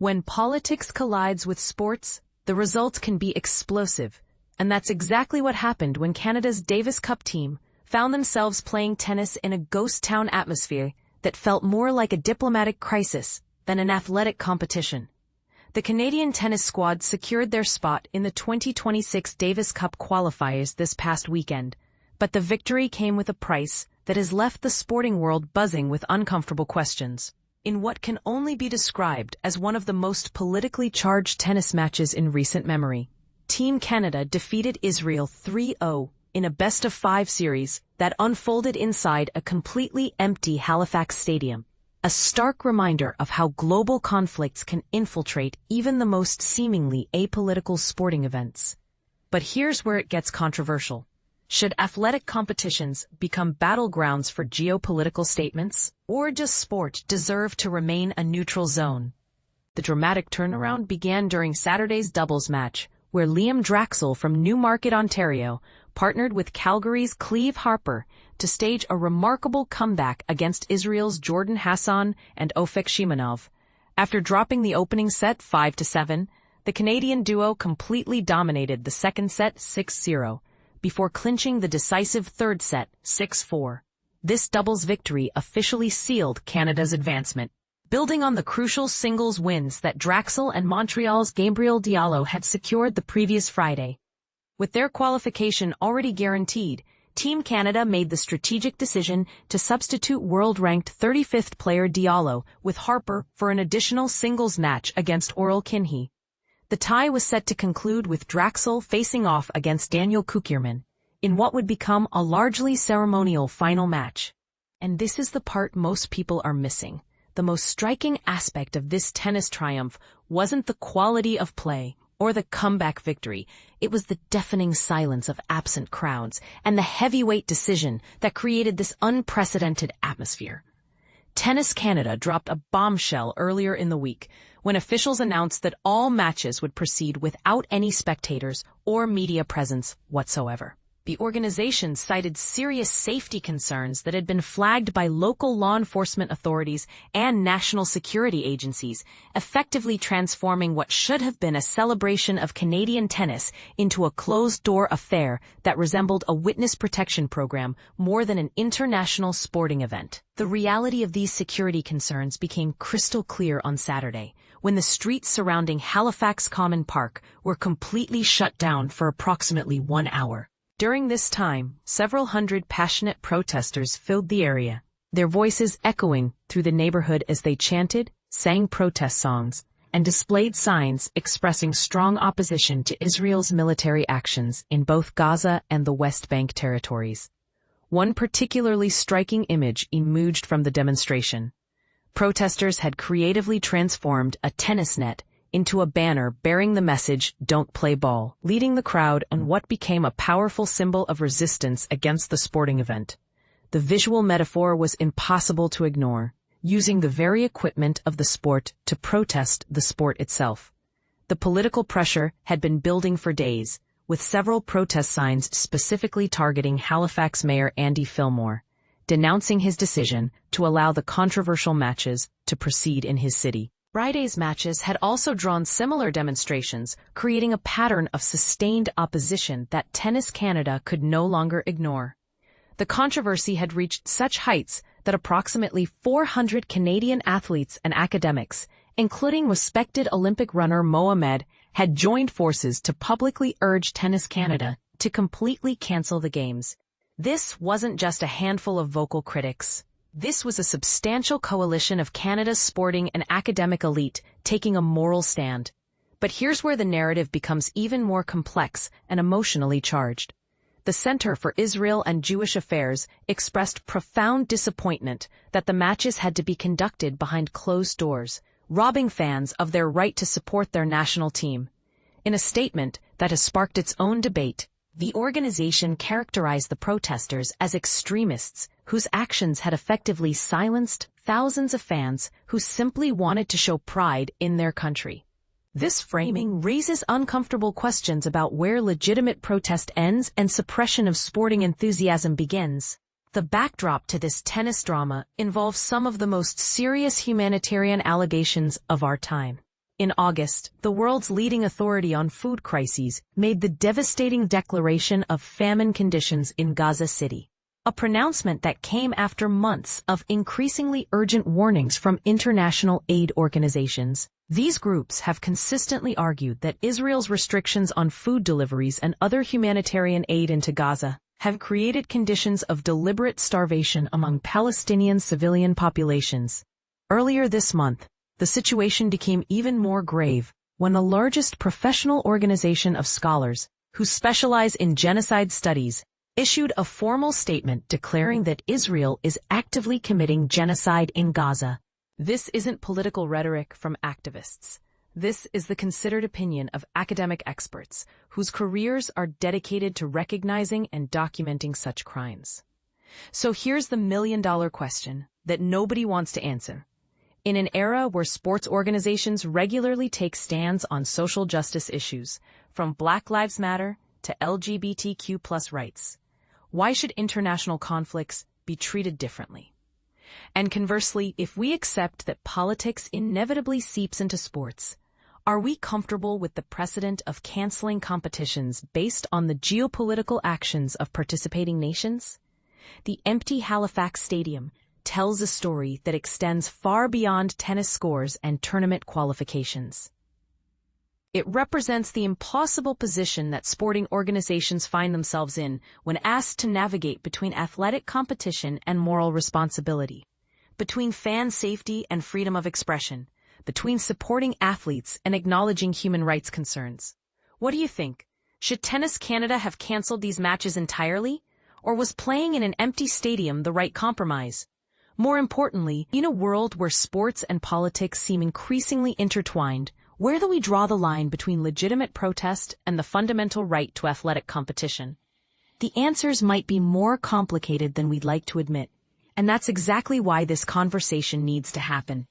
When politics collides with sports, the results can be explosive, and that's exactly what happened when Canada's Davis Cup team found themselves playing tennis in a ghost town atmosphere that felt more like a diplomatic crisis than an athletic competition. The Canadian tennis squad secured their spot in the 2026 Davis Cup qualifiers this past weekend, but the victory came with a price that has left the sporting world buzzing with uncomfortable questions. In what can only be described as one of the most politically charged tennis matches in recent memory, Team Canada defeated Israel 3-0 in a best-of-5 series that unfolded inside a completely empty Halifax stadium, a stark reminder of how global conflicts can infiltrate even the most seemingly apolitical sporting events. But here's where it gets controversial. Should athletic competitions become battlegrounds for geopolitical statements, or does sport deserve to remain a neutral zone? The dramatic turnaround began during Saturday's doubles match, where Liam Draxl from Newmarket, Ontario, partnered with Calgary's Cleeve Harper to stage a remarkable comeback against Israel's Jordan Hassan and Ofek Shimonov. After dropping the opening set 5-7, the Canadian duo completely dominated the second set 6-0. Before clinching the decisive third set, 6-4. This doubles victory officially sealed Canada's advancement, building on the crucial singles wins that Draxl and Montreal's Gabriel Diallo had secured the previous Friday. With their qualification already guaranteed, Team Canada made the strategic decision to substitute world-ranked 35th player Diallo with Harper for an additional singles match against Oral Kinhi. The tie was set to conclude with Draxl facing off against Daniel Kukierman in what would become a largely ceremonial final match. And this is the part most people are missing. The most striking aspect of this tennis triumph wasn't the quality of play or the comeback victory. It was the deafening silence of absent crowds and the heavyweight decision that created this unprecedented atmosphere. Tennis Canada dropped a bombshell earlier in the week when officials announced that all matches would proceed without any spectators or media presence whatsoever. The organization cited serious safety concerns that had been flagged by local law enforcement authorities and national security agencies, effectively transforming what should have been a celebration of Canadian tennis into a closed-door affair that resembled a witness protection program more than an international sporting event. The reality of these security concerns became crystal clear on Saturday, when the streets surrounding Halifax Common Park were completely shut down for approximately 1 hour. During this time, several hundred passionate protesters filled the area, their voices echoing through the neighborhood as they chanted, sang protest songs, and displayed signs expressing strong opposition to Israel's military actions in both Gaza and the West Bank territories. One particularly striking image emerged from the demonstration. Protesters had creatively transformed a tennis net into a banner bearing the message, "Don't play ball," leading the crowd on what became a powerful symbol of resistance against the sporting event. The visual metaphor was impossible to ignore, using the very equipment of the sport to protest the sport itself. The political pressure had been building for days, with several protest signs specifically targeting Halifax Mayor Andy Fillmore, denouncing his decision to allow the controversial matches to proceed in his city. Friday's matches had also drawn similar demonstrations, creating a pattern of sustained opposition that Tennis Canada could no longer ignore. The controversy had reached such heights that approximately 400 Canadian athletes and academics, including respected Olympic runner Mohamed, had joined forces to publicly urge Tennis Canada to completely cancel the games. This wasn't just a handful of vocal critics. This was a substantial coalition of Canada's sporting and academic elite taking a moral stand. But here's where the narrative becomes even more complex and emotionally charged. The Center for Israel and Jewish Affairs expressed profound disappointment that the matches had to be conducted behind closed doors, robbing fans of their right to support their national team. In a statement that has sparked its own debate, the organization characterized the protesters as extremists whose actions had effectively silenced thousands of fans who simply wanted to show pride in their country. This framing raises uncomfortable questions about where legitimate protest ends and suppression of sporting enthusiasm begins. The backdrop to this tennis drama involves some of the most serious humanitarian allegations of our time. In August, the world's leading authority on food crises made the devastating declaration of famine conditions in Gaza City, a pronouncement that came after months of increasingly urgent warnings from international aid organizations. These groups have consistently argued that Israel's restrictions on food deliveries and other humanitarian aid into Gaza have created conditions of deliberate starvation among Palestinian civilian populations. Earlier this month, the situation became even more grave when the largest professional organization of scholars, who specialize in genocide studies, issued a formal statement declaring that Israel is actively committing genocide in Gaza. This isn't political rhetoric from activists. This is the considered opinion of academic experts whose careers are dedicated to recognizing and documenting such crimes. So here's the million-dollar question that nobody wants to answer. In an era where sports organizations regularly take stands on social justice issues, from Black Lives Matter to LGBTQ+ rights, why should international conflicts be treated differently? And conversely, if we accept that politics inevitably seeps into sports, are we comfortable with the precedent of canceling competitions based on the geopolitical actions of participating nations? The empty Halifax Stadium tells a story that extends far beyond tennis scores and tournament qualifications. It represents the impossible position that sporting organizations find themselves in when asked to navigate between athletic competition and moral responsibility, between fan safety and freedom of expression, between supporting athletes and acknowledging human rights concerns. What do you think? Should Tennis Canada have canceled these matches entirely? Or was playing in an empty stadium the right compromise? More importantly, in a world where sports and politics seem increasingly intertwined, where do we draw the line between legitimate protest and the fundamental right to athletic competition? The answers might be more complicated than we'd like to admit, and that's exactly why this conversation needs to happen.